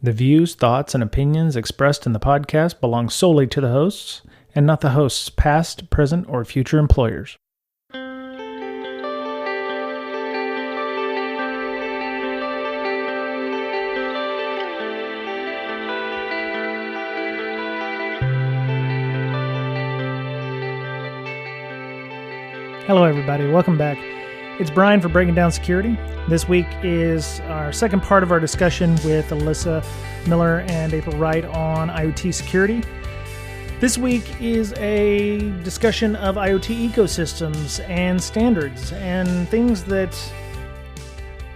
The views, thoughts, and opinions expressed in the podcast belong solely to the hosts and not the host's past, present, or future employers. Hello, everybody. Welcome back. It's Brian for Breaking Down Security. This week is our second part of our discussion with Alyssa Miller and April Wright on IoT security. This week is a discussion of IoT ecosystems and standards and things that,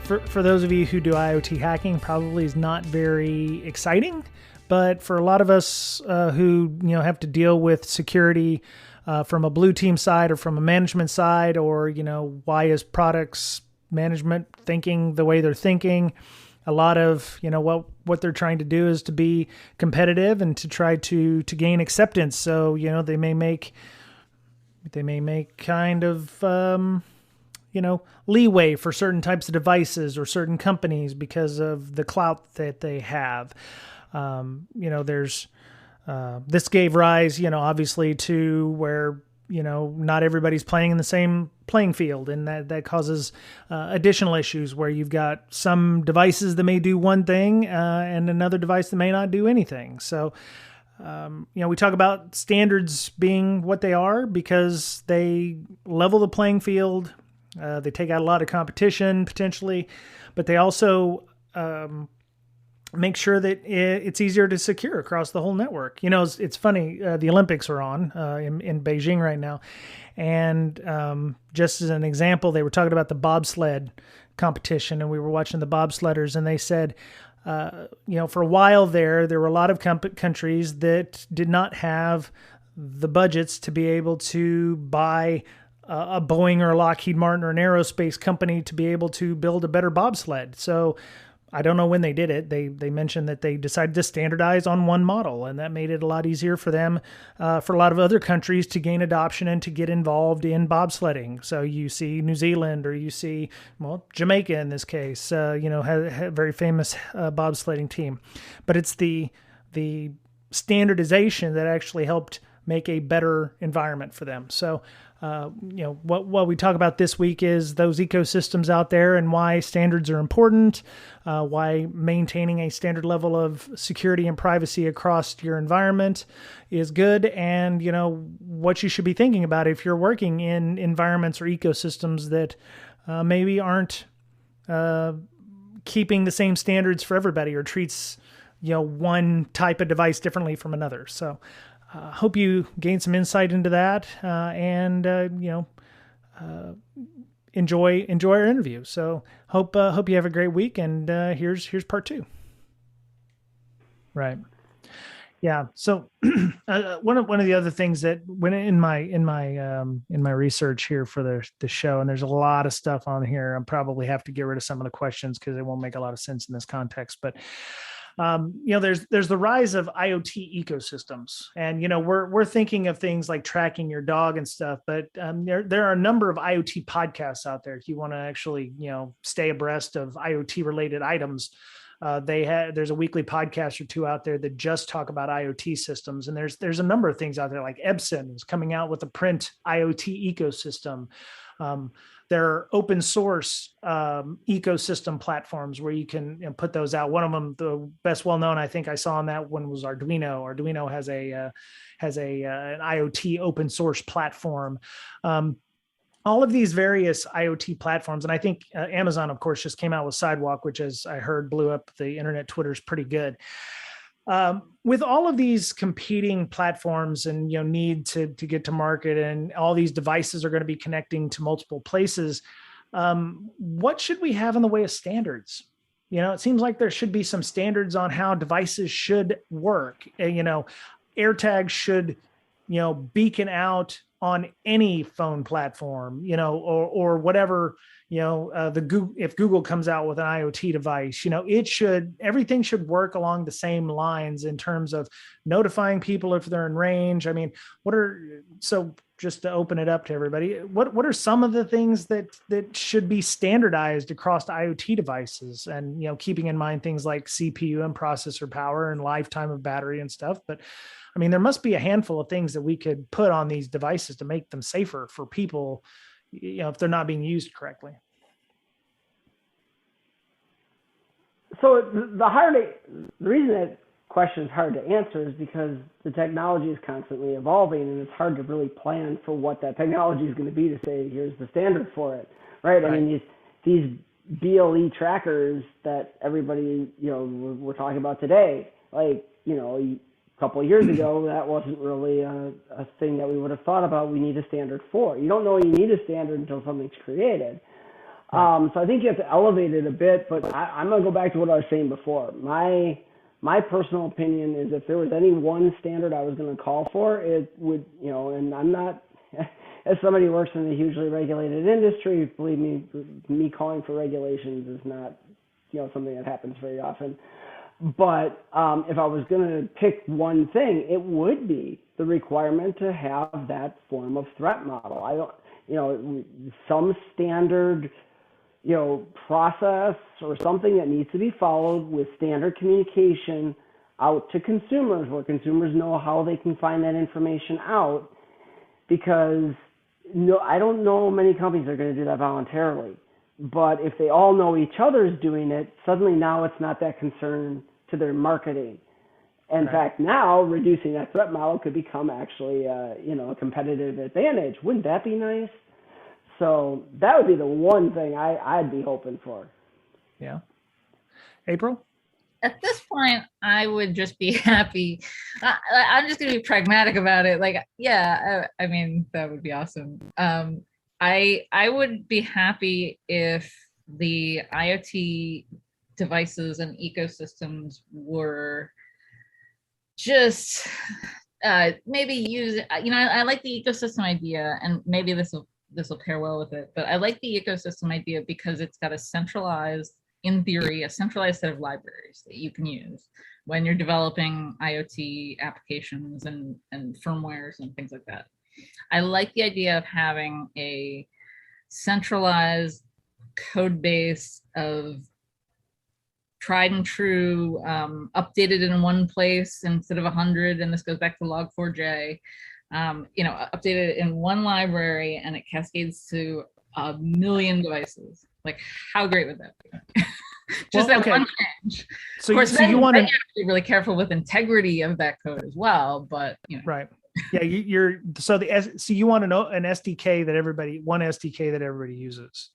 for those of you who do IoT hacking, probably is not very exciting. But for a lot of us who have to deal with security from a blue team side or from a management side, or, why is products management thinking the way they're thinking? A lot of, what they're trying to do is to be competitive and to try to gain acceptance. So, they may make kind of, leeway for certain types of devices or certain companies because of the clout that they have. This gave rise, obviously to where, not everybody's playing in the same playing field. And that causes additional issues where you've got some devices that may do one thing and another device that may not do anything. So, we talk about standards being what they are because they level the playing field. They take out a lot of competition potentially, but they also make sure that it's easier to secure across the whole network. It's funny, the Olympics are on in Beijing right now. And just as an example, they were talking about the bobsled competition, and we were watching the bobsledders, and they said, for a while there were a lot of countries that did not have the budgets to be able to buy a Boeing or a Lockheed Martin or an aerospace company to be able to build a better bobsled. So I don't know when they did it. They mentioned that they decided to standardize on one model, and that made it a lot easier for them, for a lot of other countries to gain adoption and to get involved in bobsledding. So you see New Zealand, or you see, Jamaica in this case, had a very famous bobsledding team. But it's the standardization that actually helped make a better environment for them. So, what we talk about this week is those ecosystems out there and why standards are important, why maintaining a standard level of security and privacy across your environment is good, and, what you should be thinking about if you're working in environments or ecosystems that maybe aren't keeping the same standards for everybody or treats, one type of device differently from another. So, hope you gain some insight into that and enjoy our interview. So hope you have a great week. And here's part two. Right. Yeah. So one of the other things that went in my research here for the show, and there's a lot of stuff on here. I'll probably have to get rid of some of the questions because it won't make a lot of sense in this context, but there's the rise of IoT ecosystems, and, we're thinking of things like tracking your dog and stuff, but there are a number of IoT podcasts out there. If you want to actually, stay abreast of IoT related items, there's a weekly podcast or two out there that just talk about IoT systems. And there's a number of things out there, like Epson is coming out with a print IoT ecosystem. There are open source ecosystem platforms where you can put those out. One of them, the best well-known I think I saw on that one, was Arduino. Arduino has an IoT open source platform. All of these various IoT platforms, and I think Amazon, of course, just came out with Sidewalk, which, as I heard, blew up the internet. Twitter's pretty good. With all of these competing platforms and need to get to market, and all these devices are going to be connecting to multiple places, what should we have in the way of standards? It seems like there should be some standards on how devices should work. AirTags should beacon out on any phone platform, or whatever, if Google comes out with an IoT device, everything should work along the same lines in terms of notifying people if they're in range. I mean, so just to open it up to everybody, what are some of the things that should be standardized across IoT devices? And, keeping in mind things like CPU and processor power and lifetime of battery and stuff. But I mean, there must be a handful of things that we could put on these devices to make them safer for people, if they're not being used correctly. So the reason that question is hard to answer is because the technology is constantly evolving, and it's hard to really plan for what that technology is going to be to say, here's the standard for it, right? I mean, these BLE trackers that everybody, we're talking about today, like, a couple of years ago, that wasn't really a thing that we would have thought about we need a standard for. You don't know you need a standard until something's created. So I think you have to elevate it a bit, but I'm going to go back to what I was saying before. My personal opinion is if there was any one standard I was going to call for, it would, and I'm not, as somebody who works in a hugely regulated industry, believe me calling for regulations is not, something that happens very often. But if I was going to pick one thing, it would be the requirement to have that form of threat model. I don't, some standard, process or something that needs to be followed with standard communication out to consumers, where consumers know how they can find that information out. Because I don't know many companies are going to do that voluntarily. But if they all know each other's doing it, suddenly now it's not that concern to their marketing. In fact, now reducing that threat model could become actually, a competitive advantage. Wouldn't that be nice? So that would be the one thing I'd be hoping for. Yeah. April? At this point, I would just be happy. I'm just going to be pragmatic about it. Like, yeah, I mean, that would be awesome. I would be happy if the IoT devices and ecosystems were just maybe use, I like the ecosystem idea, and maybe this will pair well with it, but I like the ecosystem idea because it's got a centralized set of libraries that you can use when you're developing IoT applications and firmwares and things like that. I like the idea of having a centralized code base of tried and true, updated in one place instead of 100, and this goes back to Log4j. Updated in one library, and it cascades to 1 million devices. Like, how great would that be? Just one change. So, of course, so you want to be really careful with integrity of that code as well. But right, yeah, you want to know an SDK one SDK that everybody uses.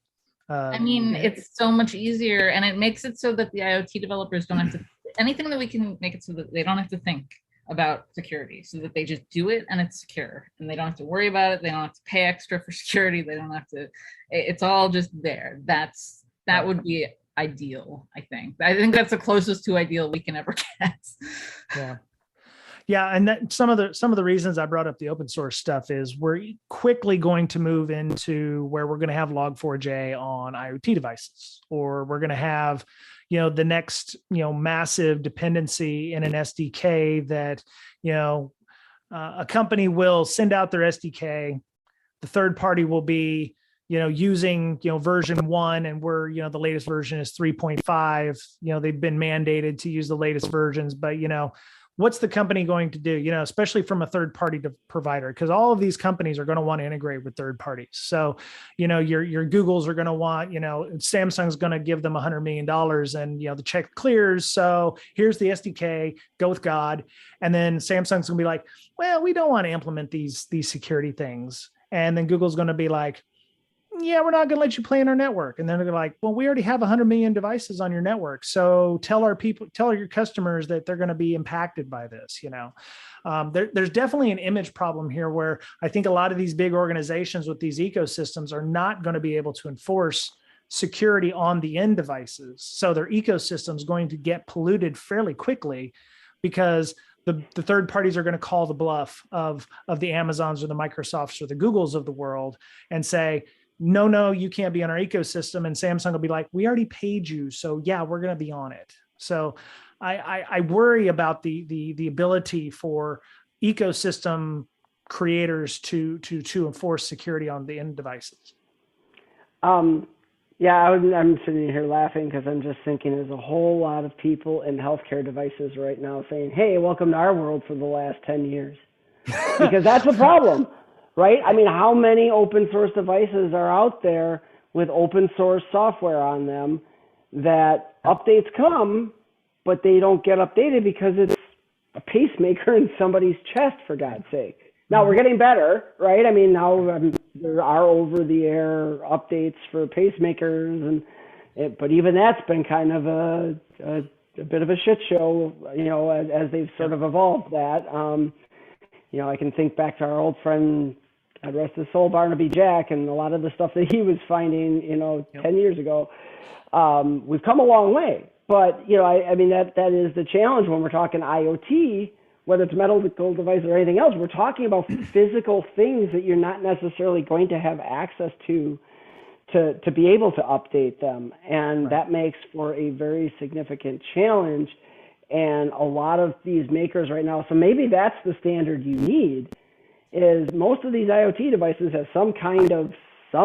It's so much easier, and it makes it so that the IoT developers don't have to anything that we can make it so that they don't have to think about security, so that they just do it and it's secure, and they don't have to worry about it. They don't have to pay extra for security. They don't have to. It's all just there. That would be ideal. I think that's the closest to ideal we can ever get. Yeah, and that some of the reasons I brought up the open source stuff is we're quickly going to move into where we're going to have Log4j on IoT devices, or we're going to have, the next, massive dependency in an SDK that, a company will send out their SDK. The third party will be, using, version 1, and we're, the latest version is 3.5. They've been mandated to use the latest versions, but, what's the company going to do, especially from a third party provider? Because all of these companies are going to want to integrate with third parties. So, your Googles are going to want, Samsung's going to give them $100 million and, the check clears. So here's the SDK, go with God. And then Samsung's going to be like, well, we don't want to implement these security things. And then Google's going to be like, yeah, we're not going to let you play in our network. And then they're like, well, we already have 100 million devices on your network. So tell your customers that they're going to be impacted by this. There's definitely an image problem here where I think a lot of these big organizations with these ecosystems are not going to be able to enforce security on the end devices. So their ecosystem is going to get polluted fairly quickly because the third parties are going to call the bluff of the Amazons or the Microsofts or the Googles of the world and say, no, you can't be on our ecosystem. And Samsung will be like, we already paid you. So yeah, we're going to be on it. So I worry about the ability for ecosystem creators to enforce security on the end devices? Yeah, I'm sitting here laughing because I'm just thinking there's a whole lot of people in healthcare devices right now saying, hey, welcome to our world for the last 10 years. Because that's a problem, right? I mean, how many open source devices are out there with open source software on them that updates come, but they don't get updated because it's a pacemaker in somebody's chest, for God's sake. Now we're getting better, right? I mean, now there are over-the-air updates for pacemakers, but even that's been kind of a bit of a shit show, as they've sort of evolved that. I can think back to our old friend, God rest his soul, Barnaby Jack, and a lot of the stuff that he was finding, 10 years ago. We've come a long way, but I mean that is the challenge when we're talking IoT. Whether it's medical device or anything else, we're talking about physical things that you're not necessarily going to have access to be able to update them. And that makes for a very significant challenge. And a lot of these makers right now, so maybe that's the standard you need, is most of these IoT devices have some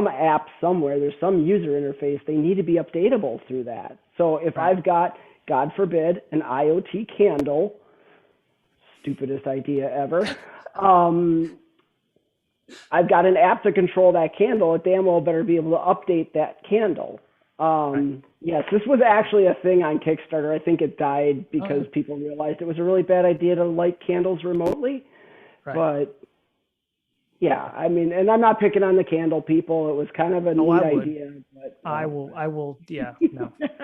app somewhere, there's some user interface, they need to be updatable through that. So if I've got, God forbid, an IoT candle, stupidest idea ever. I've got an app to control that candle. It damn well better be able to update that candle. Yes, this was actually a thing on Kickstarter. I think it died because people realized it was a really bad idea to light candles remotely. But yeah, I mean, and I'm not picking on the candle people. It was kind of a neat idea. But, I will. Yeah,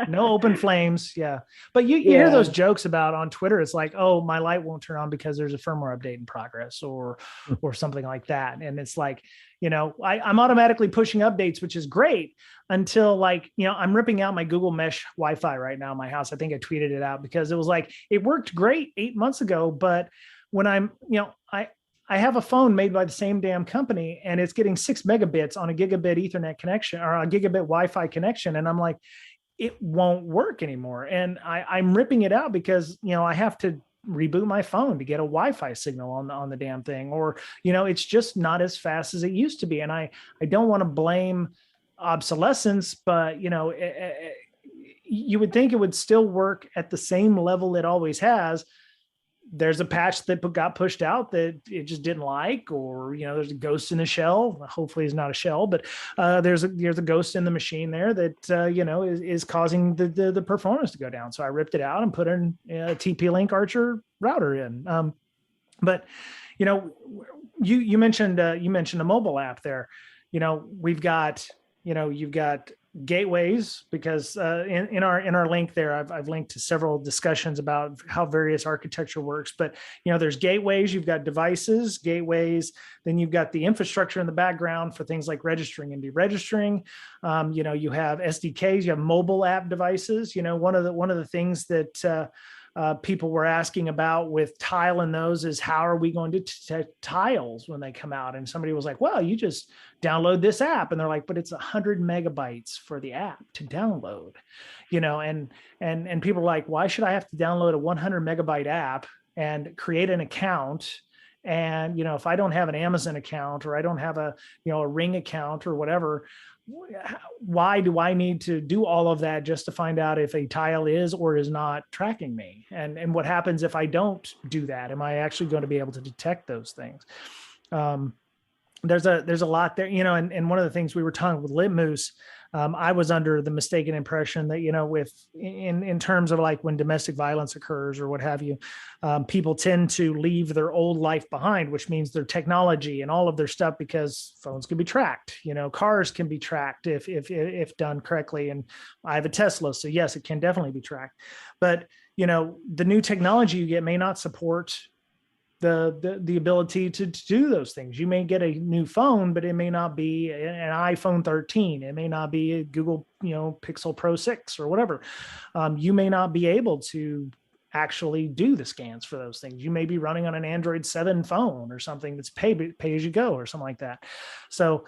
no open flames. Yeah. But you hear those jokes about on Twitter. It's like, oh, my light won't turn on because there's a firmware update in progress or something like that. And it's like, I'm automatically pushing updates, which is great until I'm ripping out my Google Mesh Wi-Fi right now in my house. I think I tweeted it out because it was like, it worked great 8 months ago. But when I have a phone made by the same damn company and it's getting 6 megabits on a gigabit Ethernet connection or a gigabit Wi-Fi connection. And I'm like, it won't work anymore. And I'm ripping it out because, I have to reboot my phone to get a Wi-Fi signal on the damn thing, or, it's just not as fast as it used to be. And I don't want to blame obsolescence, but, you would think it would still work at the same level it always has. There's a patch that got pushed out that it just didn't like, or, there's a ghost in the shell. Hopefully it's not a shell, but there's a ghost in the machine there that, is causing the performance to go down. So I ripped it out and put in a TP-Link Archer router in. But, you mentioned a mobile app there. We've got, you've got gateways, because in our link there, I've linked to several discussions about how various architecture works. But there's gateways, you've got devices, gateways, then you've got the infrastructure in the background for things like registering and deregistering. You have SDKs, you have mobile app devices. One of the things that people were asking about with Tile and those is how are we going to detect tiles when they come out? And somebody was like, well, you just download this app. And they're like, but it's 100 megabytes for the app to download, and people are like, why should I have to download a 100 megabyte app and create an account? And, if I don't have an Amazon account, or I don't have a Ring account or whatever, why do I need to do all of that just to find out if a tile is or is not tracking me? And what happens if I don't do that? Am I actually going to be able to detect those things? There's a lot there, and one of the things we were talking with Litmoose, I was under the mistaken impression that, in terms of like when domestic violence occurs or what have you, people tend to leave their old life behind, which means their technology and all of their stuff, because phones can be tracked, cars can be tracked if done correctly. And I have a Tesla, so yes, it can definitely be tracked. But, the new technology you get may not support the ability to do those things. You may get a new phone, but it may not be an iPhone 13. It may not be a Google, Pixel Pro 6 or whatever. You may not be able to actually do the scans for those things. You may be running on an Android 7 phone or something that's pay as you go or something like that. So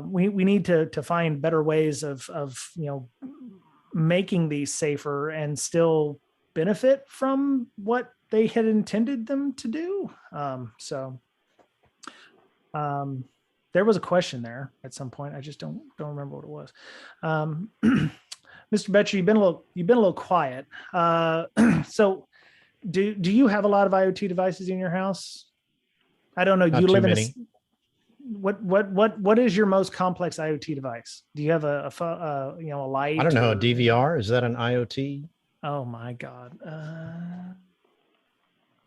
we need to find better ways of making these safer and still benefit from what they had intended them to do. There was a question there at some point. I just don't remember what it was. Mr. Betcher, you've been a little quiet. So do you have a lot of IoT devices in your house? I don't know. Not You too live in many. what is your most complex IoT device? Do you have a light? I don't know. A DVR, is that an IoT? Oh my God.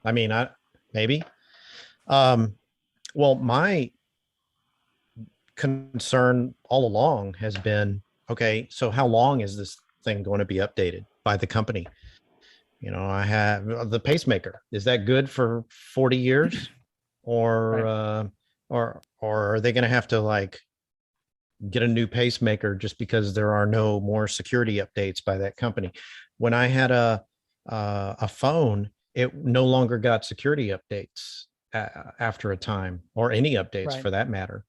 I mean, maybe. Well, my concern all along has been, okay, so how long is this thing going to be updated by the company? You know, I have the pacemaker. Is that good for 40 years? Or Right. or are they going to have to like get a new pacemaker just because there are no more security updates by that company? When I had a phone, it no longer got security updates after a time, or any updates Right. for that matter.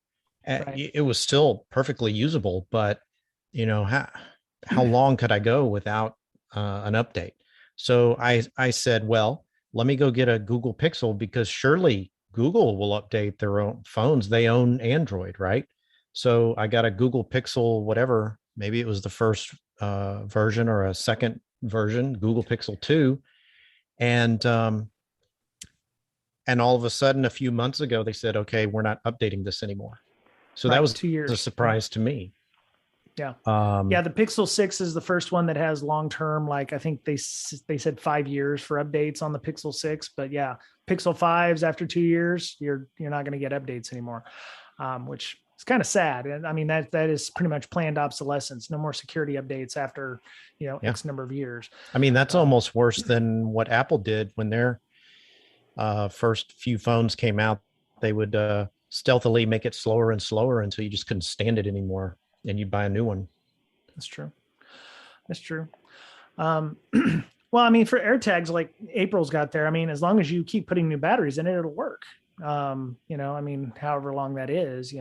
Right. It was still perfectly usable, but you know, how long could I go without an update? So I said, well, let me go get a Google Pixel, because surely Google will update their own phones. They own Android, right? So I got a Google Pixel, whatever, maybe it was the first version or a second version, Google Pixel 2. And all of a sudden, a few months ago, they said, okay, we're not updating this anymore. So that Right. was 2 years. a surprise to me. Yeah. Um, Yeah. The Pixel 6 is the first one that has long-term, like I think they said 5 years for updates on the Pixel 6, but yeah, Pixel 5s after 2 years, you're not going to get updates anymore. Which is kind of sad. And I mean, that is pretty much planned obsolescence. No more security updates after, Yeah. X number of years. I mean, that's almost worse than what Apple did when their first few phones came out. They would stealthily make it slower and slower until you just couldn't stand it anymore, and you'd buy a new one. That's true. That's true. Well, I mean, for AirTags, like April's got there, I mean, as long as you keep putting new batteries in it, it'll work. I mean, however long that is,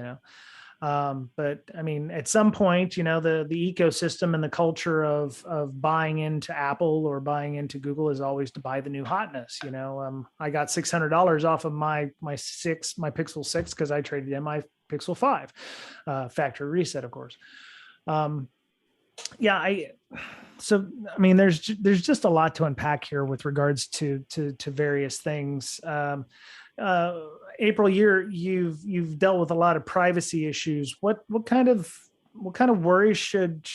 but I mean, at some point, the ecosystem and the culture of buying into Apple or buying into Google is always to buy the new hotness. I got $600 off of my Pixel 6 because I traded in my Pixel 5, factory reset, of course. So I mean, there's just a lot to unpack here with regards to various things. April, you've dealt with a lot of privacy issues. What kind of worries should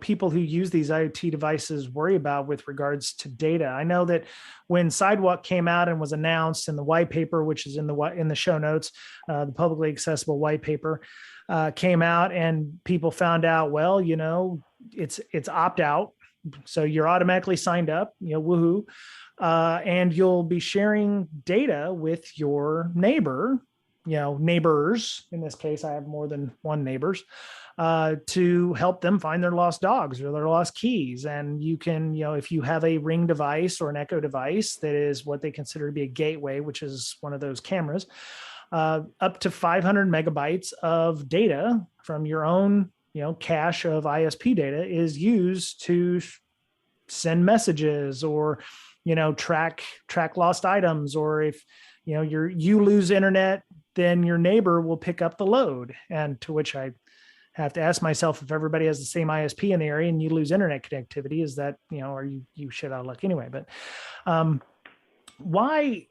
people who use these IoT devices worry about with regards to data? I know that when Sidewalk came out and was announced in the white paper, which is in the show notes, the publicly accessible white paper came out, and people found out, well, it's opt out, so you're automatically signed up, woohoo. And you'll be sharing data with your neighbor, neighbors. In this case, I have more than one neighbors, to help them find their lost dogs or their lost keys. And you can, if you have a Ring device or an Echo device that is what they consider to be a gateway, which is one of those cameras, up to 500 megabytes of data from your own, cache of ISP data is used to send messages or track lost items, or if you lose internet, then your neighbor will pick up the load. And to which I have to ask myself, if everybody has the same ISP in the area and you lose internet connectivity, is that are you shit out of luck anyway? But why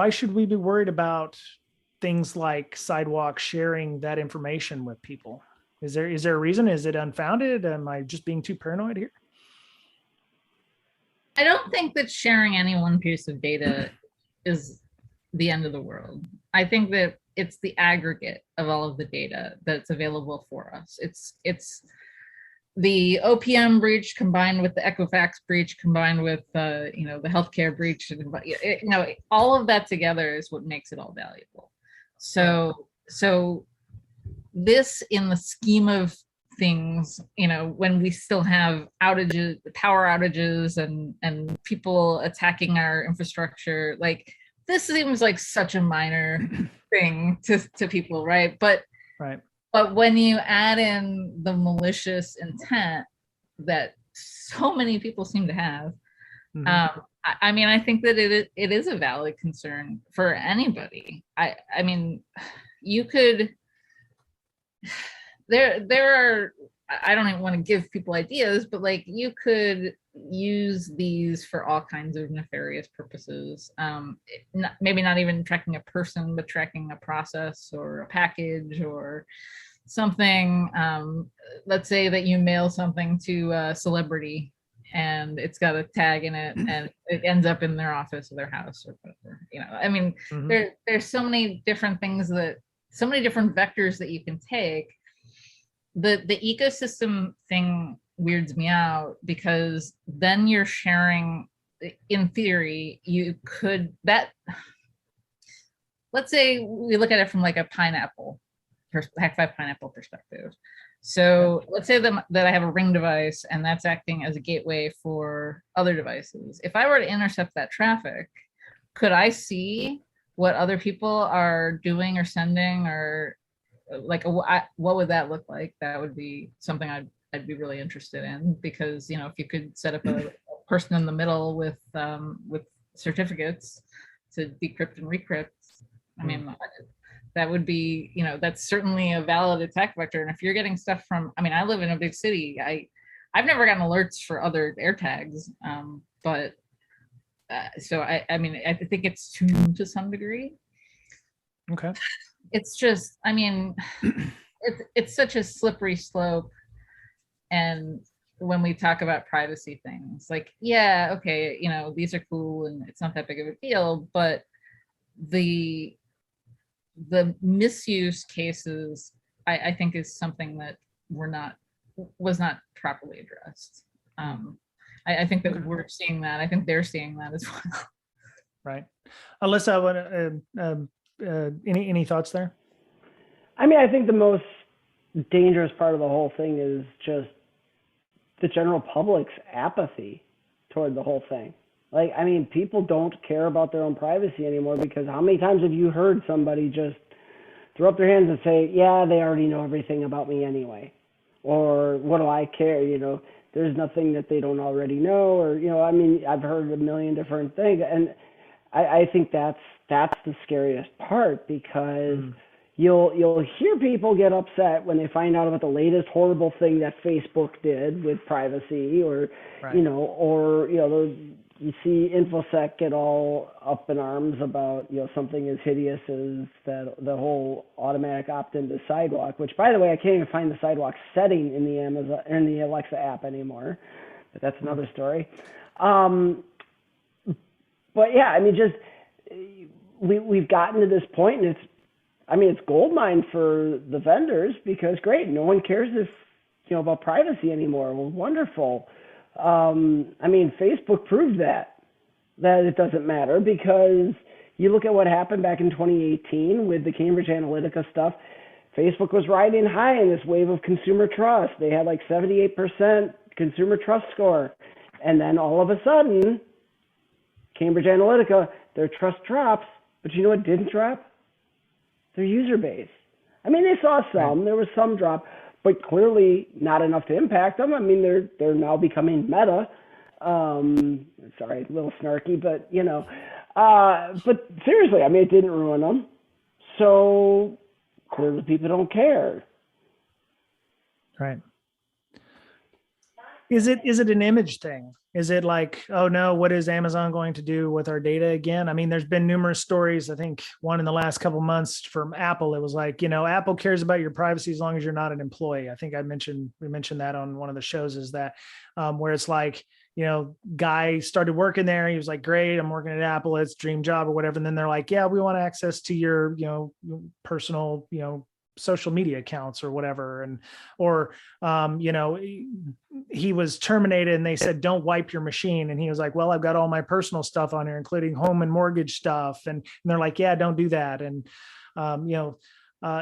should we be worried about things like Sidewalk sharing that information with people? Is there a reason? Is it unfounded? Am I just being too paranoid here? I don't think that sharing any one piece of data is the end of the world. I think that it's the aggregate of all of the data that's available for us. It's the OPM breach combined with the Equifax breach combined with the healthcare breach, and all of that together is what makes it all valuable. So this, in the scheme of things, when we still have outages, power outages, and people attacking our infrastructure, like this seems like such a minor thing to people, right? But when you add in the malicious intent that so many people seem to have, I mean, I think that it is a valid concern for anybody. I mean, you could, there are, I don't even want to give people ideas, but like you could use these for all kinds of nefarious purposes. Maybe not even tracking a person, but tracking a process or a package or something. Let's say that you mail something to a celebrity and it's got a tag in it and it ends up in their office or their house or whatever. I mean, there's so many different things so many different vectors that you can take. The ecosystem thing weirds me out because then you're sharing, in theory, you could, let's say we look at it from like a pineapple, Hack5 pineapple perspective. So let's say that I have a Ring device and that's acting as a gateway for other devices. If I were to intercept that traffic, could I see what other people are doing or sending, or like what would that look like? That would be something I'd be really interested in, because if you could set up a person in the middle with certificates to decrypt and recrypt, I mean, that would be, that's certainly a valid attack vector. And if you're getting stuff from, I mean, I live in a big city. I've never gotten alerts for other AirTags, but so I mean, I think it's tuned to some degree. Okay. It's just, I mean, it's such a slippery slope. And when we talk about privacy things, like, yeah, okay, these are cool and it's not that big of a deal, but the misuse cases, I think, is something that was not properly addressed. I think that we're seeing that. I think they're seeing that as well. Right. Alyssa, any thoughts there? I mean, I think the most dangerous part of the whole thing is just the general public's apathy toward the whole thing. Like, I mean, people don't care about their own privacy anymore, because how many times have you heard somebody just throw up their hands and say, yeah, they already know everything about me anyway? Or what do I care? There's nothing that they don't already know. Or, I mean, I've heard a million different things. And I think that's the scariest part, because you'll hear people get upset when they find out about the latest horrible thing that Facebook did with privacy, or, you see InfoSec get all up in arms about, something as hideous as the whole automatic opt-in to Sidewalk, which, by the way, I can't even find the Sidewalk setting in the Alexa app anymore, but that's another story. But yeah, I mean, just we've gotten to this point, and it's gold mine for the vendors, because great, no one cares about privacy anymore. Well, wonderful. I mean, Facebook proved that it doesn't matter, because you look at what happened back in 2018 with the Cambridge Analytica stuff. Facebook was riding high in this wave of consumer trust. They had like 78% consumer trust score. And then all of a sudden, Cambridge Analytica, their trust drops. But you know what didn't drop? Their user base. I mean, they saw some. There was some drop, but clearly not enough to impact them. I mean, they're now becoming Meta. Sorry, a little snarky, but but seriously, I mean, it didn't ruin them. So clearly people don't care. Right. Is it an image thing? Is it like, oh no, what is Amazon going to do with our data again? I mean, there's been numerous stories. I think one in the last couple of months from Apple. It was like, Apple cares about your privacy as long as you're not an employee. I think we mentioned that on one of the shows, is that where it's like, guy started working there. He was like, great, I'm working at Apple. It's dream job or whatever. And then they're like, yeah, we want access to your, personal, social media accounts or whatever. And, or, he was terminated and they said, don't wipe your machine. And he was like, well, I've got all my personal stuff on here, including home and mortgage stuff. And they're like, yeah, don't do that. And,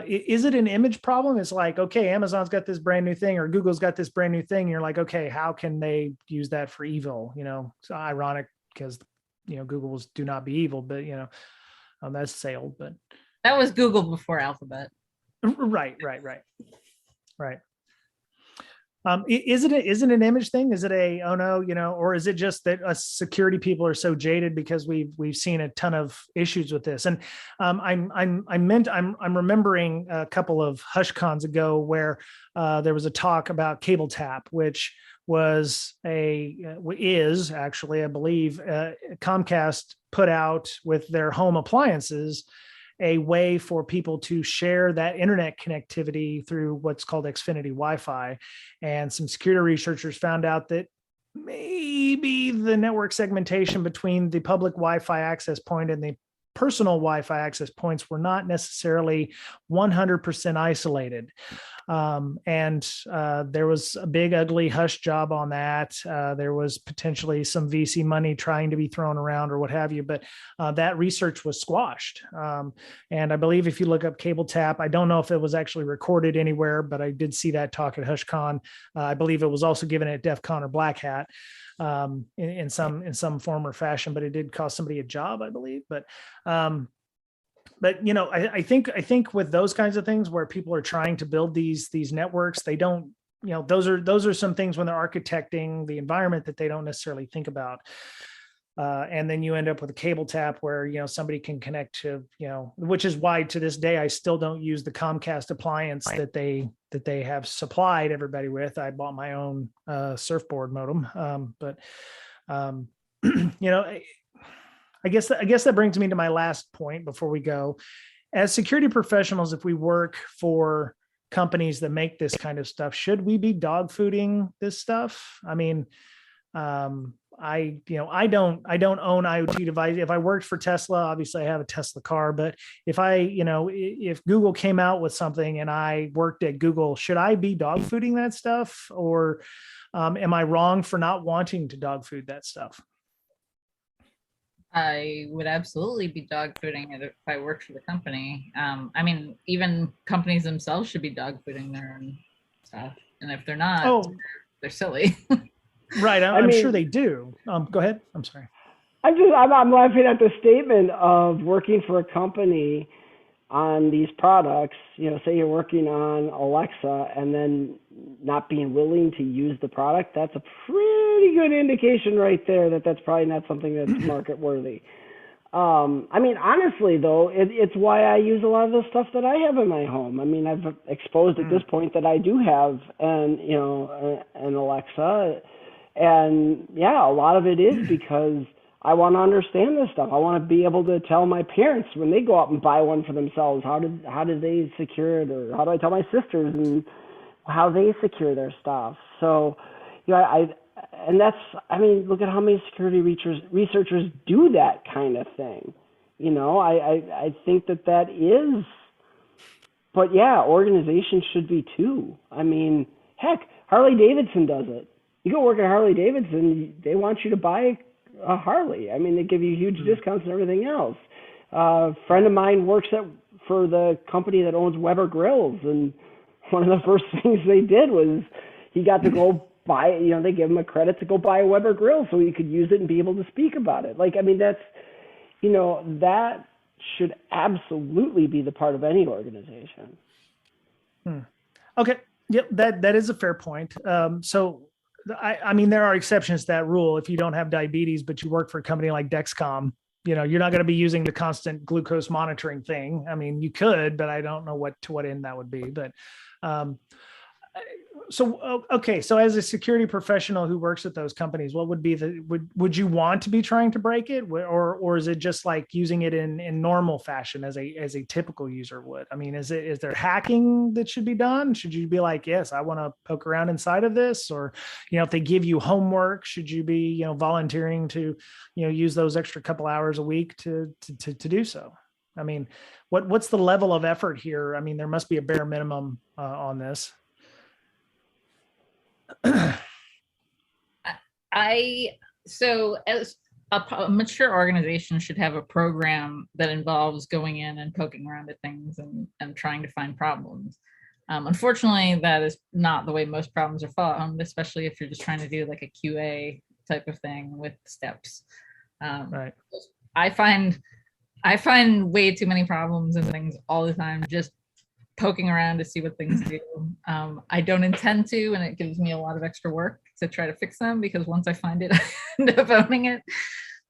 is it an image problem? It's like, okay, Amazon's got this brand new thing, or Google's got this brand new thing. And you're like, okay, how can they use that for evil? It's ironic because, Google's do not be evil, but, that's sailed, but. That was Google before Alphabet. Right. Is it an image thing? Is it a, oh no, or is it just that us security people are so jaded because we've seen a ton of issues with this? And I'm remembering a couple of HushCons ago where there was a talk about cable tap, which is actually, I believe, Comcast put out with their home appliances a way for people to share that internet connectivity through what's called Xfinity Wi-Fi. And some security researchers found out that maybe the network segmentation between the public Wi-Fi access point and the personal Wi-Fi access points were not necessarily 100% isolated. There was a big, ugly hush job on that. There was potentially some VC money trying to be thrown around or what have you, but that research was squashed. And I believe if you look up cable tap, I don't know if it was actually recorded anywhere, but I did see that talk at HushCon. I believe it was also given at DEF CON or Black Hat. In some form or fashion, but it did cost somebody a job, I believe. But I think with those kinds of things where people are trying to build these networks, they don't, those are some things when they're architecting the environment that they don't necessarily think about. And then you end up with a cable tap where, somebody can connect to, which is why to this day, I still don't use the Comcast appliance that they have supplied everybody with. I bought my own surfboard modem. I guess that brings me to my last point before we go. As security professionals, if we work for companies that make this kind of stuff, should we be dog fooding this stuff? I mean, I don't own IoT devices. If I worked for Tesla, obviously I have a Tesla car, but if Google came out with something and I worked at Google, should I be dog fooding that stuff? Or am I wrong for not wanting to dog food that stuff? I would absolutely be dog fooding it if I worked for the company. Even companies themselves should be dog fooding their own stuff. And if they're not, they're silly. Right. I'm sure they do. Go ahead. I'm sorry. I'm laughing at the statement of working for a company on these products. Say you're working on Alexa and then not being willing to use the product. That's a pretty good indication right there that that's probably not something that's market worthy. Honestly though, it's why I use a lot of the stuff that I have in my home. I've exposed at this point that I do have an Alexa. And yeah, a lot of it is because I want to understand this stuff. I want to be able to tell my parents when they go out and buy one for themselves, how do they secure it, or how do I tell my sisters and how they secure their stuff. So, look at how many security researchers do that kind of thing. I think that is, but yeah, organizations should be too. Heck, Harley Davidson does it. You go work at Harley Davidson, they want you to buy a Harley. They give you huge discounts and everything else. A friend of mine works for the company that owns Weber Grills, and one of the first things they did was he got to go buy, they gave him a credit to go buy a Weber grill so he could use it and be able to speak about it. That's, that should absolutely be the part of any organization. Okay. Yep. That is a fair point. There are exceptions to that rule. If you don't have diabetes, but you work for a company like Dexcom, you're not going to be using the constant glucose monitoring thing. You could, but I don't know to what end that would be. But So as a security professional who works at those companies, what would be would you want to be trying to break it, or is it just like using it in normal fashion as a typical user would? Is there hacking that should be done? Should you be like, yes, I want to poke around inside of this? Or, if they give you homework, should you be, volunteering to, use those extra couple hours a week to do so? What's the level of effort here? There must be a bare minimum on this. So as a mature organization should have a program that involves going in and poking around at things and trying to find problems. Unfortunately, that is not the way most problems are found, especially if you're just trying to do like a QA type of thing with steps. Right. I find way too many problems and things all the time just poking around to see what things do. I don't intend to, and it gives me a lot of extra work to try to fix them, because once I find it, I end up owning it.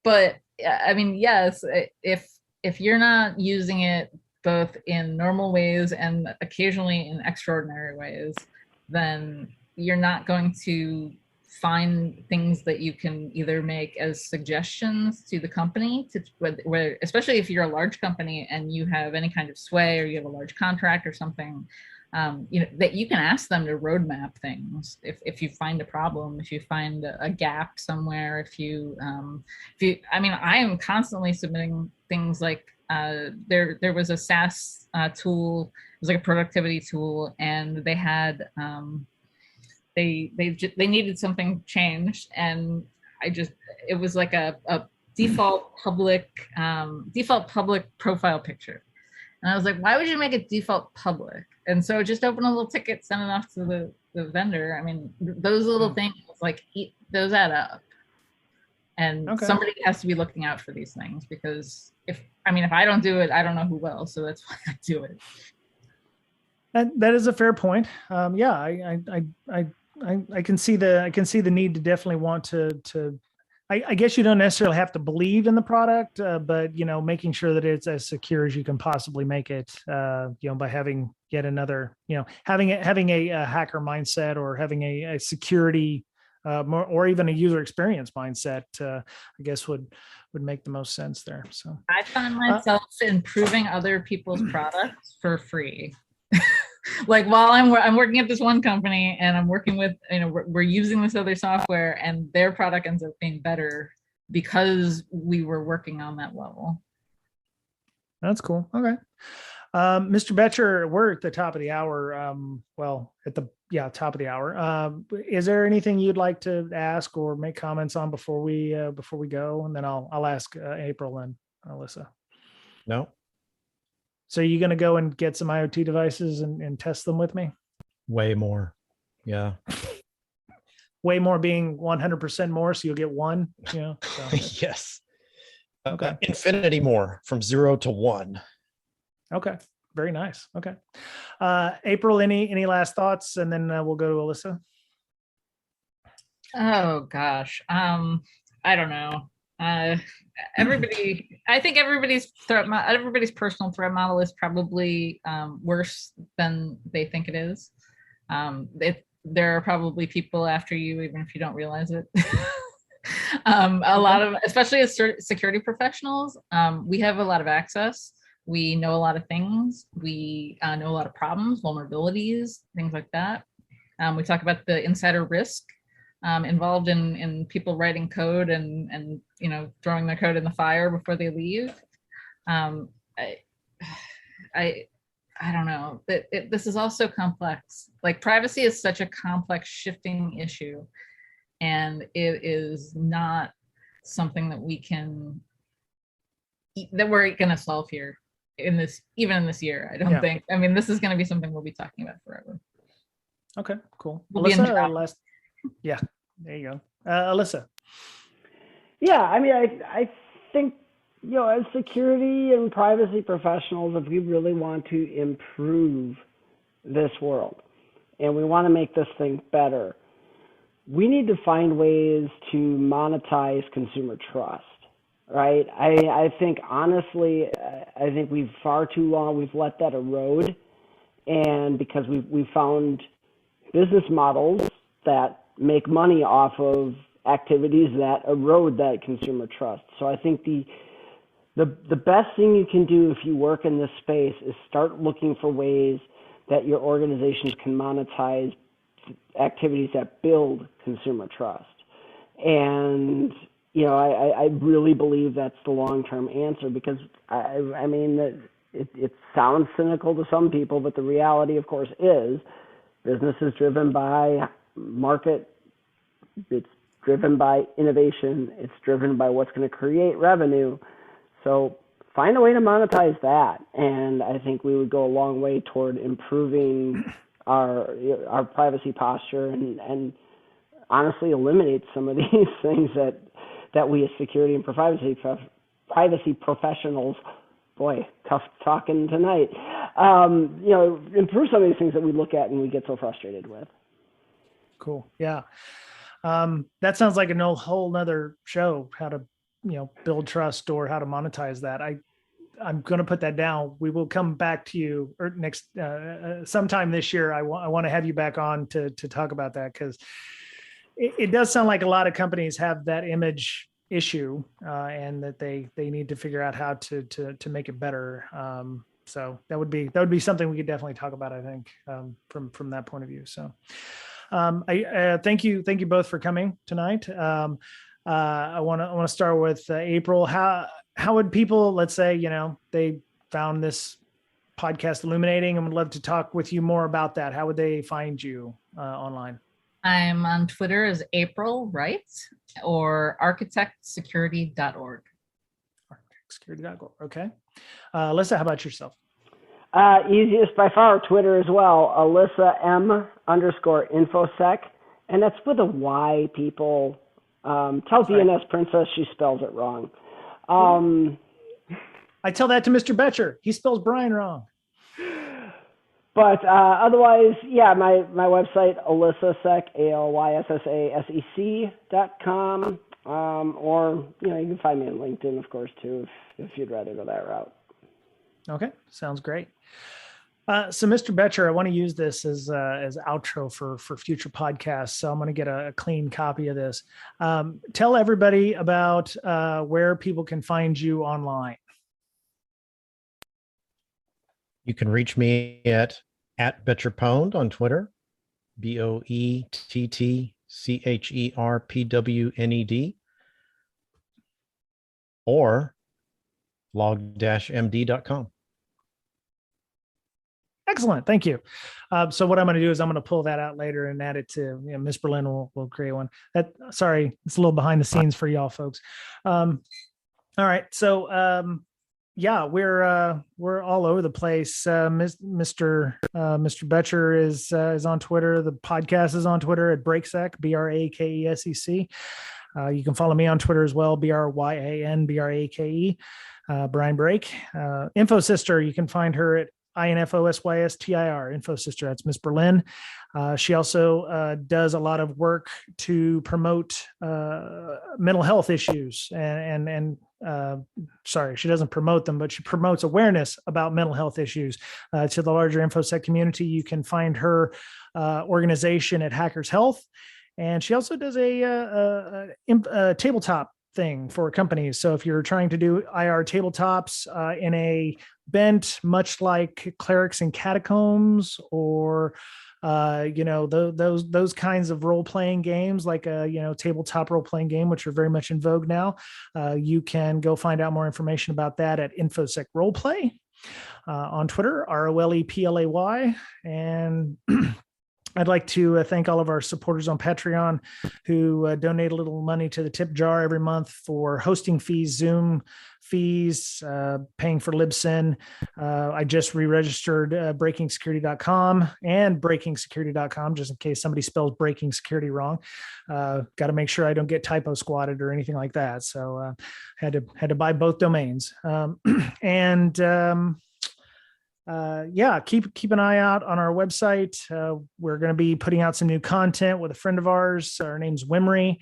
But I mean, yes, if you're not using it both in normal ways and occasionally in extraordinary ways, then you're not going to find things that you can either make as suggestions to the company, to where, especially if you're a large company and you have any kind of sway, or you have a large contract or something, you know, that you can ask them to roadmap things if you find a problem, if you find a gap somewhere, if you I mean, I am constantly submitting things like there was a SaaS tool, it was like a productivity tool, and they had they needed something changed, and it was like a default public profile picture, and I was like, why would you make it default public? And so just open a little ticket, send it off to the vendor. I mean, those little things, like, those add up, and somebody has to be looking out for these things, because if I don't do it, I don't know who will. So that's why I do it. That is a fair point. Yeah, I can see the need to definitely want to. I guess you don't necessarily have to believe in the product, but, you know, making sure that it's as secure as you can possibly make it, you know, by having yet another, you know, having a hacker mindset, or having a security, or even a user experience mindset, I guess would make the most sense there. So I find myself improving other people's products for free. Like, while I'm working at this one company, and I'm working with, you know, we're using this other software, and their product ends up being better because we were working on that level. That's cool. Okay. Mr. Betcher, we're at the top of the hour. Well, at the top of the hour. Is there anything you'd like to ask or make comments on before we go? And then I'll ask April and Alyssa. No. So you're going to go and get some IoT devices and test them with me? Way more. Yeah. Way more being 100% more. So you'll get one, you know? So. Yes. Okay. Infinity more, from 0 to 1. Okay. Very nice. Okay. April, any last thoughts? And then we'll go to Alyssa. Oh gosh. I don't know. I think everybody's personal threat model is probably worse than they think it is. There are probably people after you, even if you don't realize it. A lot of, especially as security professionals, we have a lot of access. We know a lot of things. We know a lot of problems, vulnerabilities, things like that. We talk about the insider risk involved in people writing code and you know, throwing their code in the fire before they leave. I don't know. This is also complex. Like, privacy is such a complex, shifting issue, and it is not something that we're going to solve here even in this year. I don't think. I mean, this is going to be something we'll be talking about forever. Okay, cool. We'll Alyssa, yeah, there you go. Alyssa. Yeah, I mean, I think, you know, as security and privacy professionals, if we really want to improve this world and we want to make this thing better, we need to find ways to monetize consumer trust, right? I think, honestly, I think we've let that erode, and because we've found business models that make money off of activities that erode that consumer trust. So I think the best thing you can do if you work in this space is start looking for ways that your organizations can monetize activities that build consumer trust. And, you know, I really believe that's the long-term answer, because I mean, it sounds cynical to some people, but the reality, of course, is business is driven by market. It's driven by innovation. It's driven by what's going to create revenue. So find a way to monetize that. And I think we would go a long way toward improving our privacy posture and honestly eliminate some of these things that we as security and privacy professionals, boy, tough talking tonight, improve some of these things that we look at and we get so frustrated with. Cool. Yeah. That sounds like a whole nother show, how to, build trust or how to monetize that. I'm going to put that down. We will come back to you or next, sometime this year. I want to have you back on to talk about that, because it does sound like a lot of companies have that image issue, and that they need to figure out how to make it better. So that would be something we could definitely talk about, I think, from that point of view. So I thank you both for coming tonight. I want to start with April. How would people, let's say, they found this podcast illuminating and would love to talk with you more about that? How would they find you online? I'm on Twitter as April Wright or architectsecurity.org. Architectsecurity.org. Okay. Alyssa, how about yourself? Easiest by far, Twitter as well. Alyssa M_infosec. And that's with a Y, people. Tell DNS Princess she spells it wrong. I tell that to Mr. Betcher. He spells Brian wrong. But otherwise, yeah, my website, AlyssaSec, ALYSSASEC.com. Or, you can find me on LinkedIn, of course, too, if you'd rather go that route. Okay, sounds great. So, Mr. Betcher, I want to use this as outro for future podcasts. So I'm going to get a clean copy of this. Tell everybody about where people can find you online. You can reach me at BetcherPwned on Twitter, BOETTCHERPWNED, or log-md.com. Excellent. Thank you. So what I'm going to do is I'm going to pull that out later and add it to, Miss Berlin will create one. Sorry, it's a little behind the scenes for y'all folks. All right. So, yeah, we're all over the place. Mr. Betcher is on Twitter. The podcast is on Twitter at Breaksec, BRAKESEC. You can follow me on Twitter as well, BRYANBRAKE, Brian Brake. InfoSister, you can find her at INFOSYSTIR, InfoSister. That's Miss Berlin. She also does a lot of work to promote mental health issues, and sorry, she doesn't promote them, but she promotes awareness about mental health issues to the larger InfoSec community. You can find her organization at Hackers Health, and she also does a tabletop thing for companies. So if you're trying to do IR tabletops in a bent, much like Clerics and Catacombs, or those kinds of role-playing games, like a tabletop role-playing game, which are very much in vogue now, you can go find out more information about that at InfoSec Roleplay on Twitter, ROLEPLAY. And I'd like to thank all of our supporters on Patreon who donate a little money to the tip jar every month for hosting fees, Zoom fees, paying for Libsyn. I just re-registered breakingsecurity.com and breakingsecurity.com, just in case somebody spells breaking security wrong. Got to make sure I don't get typo squatted or anything like that. So had to buy both domains. Yeah, keep an eye out on our website. We're going to be putting out some new content with a friend of ours. Her name's Wimry.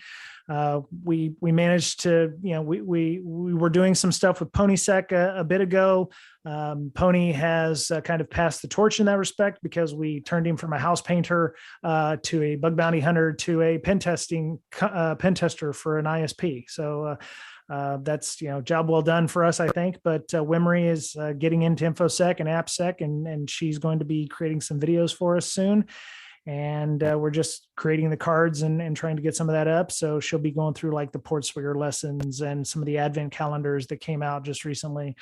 We managed to, we were doing some stuff with PonySec a bit ago. Pony has kind of passed the torch in that respect, because we turned him from a house painter to a bug bounty hunter to a pen tester for an ISP. So that's, job well done for us, I think. But Wimry is getting into InfoSec and AppSec, and she's going to be creating some videos for us soon. And we're just creating the cards and trying to get some of that up. So she'll be going through like the Portswigger lessons and some of the advent calendars that came out just recently.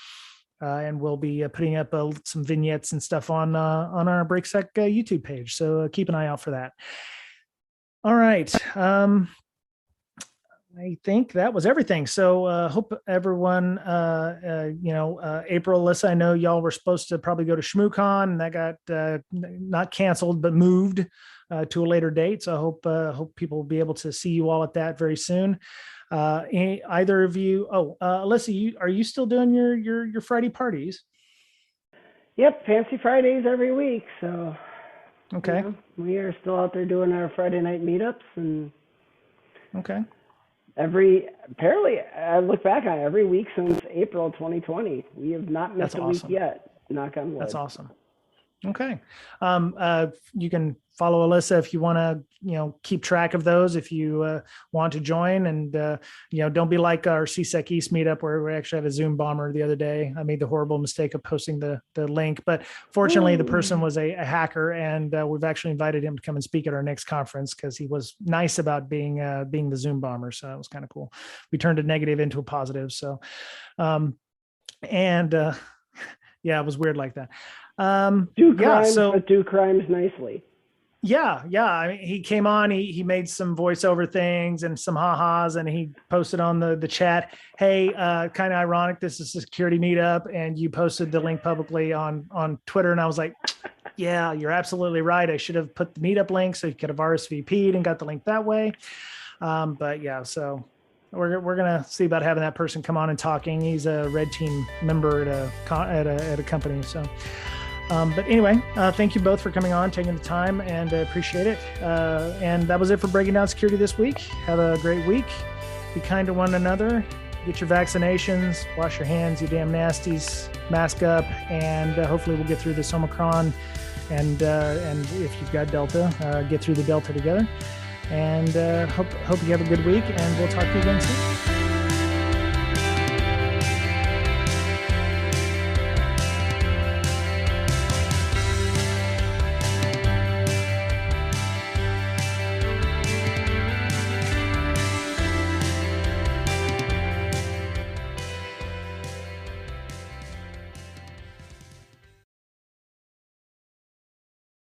And we'll be putting up some vignettes and stuff on our Breaksec YouTube page. So keep an eye out for that. All right. I think that was everything. So hope everyone, April, Alyssa, I know y'all were supposed to probably go to ShmooCon, and that got not canceled, but moved to a later date. So I hope people will be able to see you all at that very soon. Either of you, Alyssa, are you still doing your Friday parties? Yep, Fancy Fridays every week. So Okay. we are still out there doing our Friday night meetups, and Okay. apparently I look back on every week since April 2020. We have not missed That's a week awesome. yet. Knock on wood. That's awesome. Okay. You can follow Alyssa if you want to, keep track of those, if you want to join, and, don't be like our CSEC East meetup where we actually had a Zoom bomber the other day. I made the horrible mistake of posting the link, but fortunately the person was a hacker, and we've actually invited him to come and speak at our next conference because he was nice about being the Zoom bomber. So that was kind of cool. We turned a negative into a positive. So, yeah, it was weird like that. Do crimes nicely. Yeah. I mean, he came on, he made some voiceover things and some ha-has, and he posted on the chat, hey, kind of ironic, this is a security meetup, and you posted the link publicly on Twitter. And I was like, yeah, you're absolutely right. I should have put the meetup link so you could have RSVP'd and got the link that way. But yeah, so we're gonna see about having that person come on and talking. He's a red team member at a company. So, but anyway, thank you both for coming on, taking the time, and I appreciate it. And that was it for Breaking Down Security this week. Have a great week. Be kind to one another. Get your vaccinations. Wash your hands, you damn nasties. Mask up, and hopefully we'll get through this Omicron. And if you've got Delta, get through the Delta together. And hope you have a good week, and we'll talk to you again soon.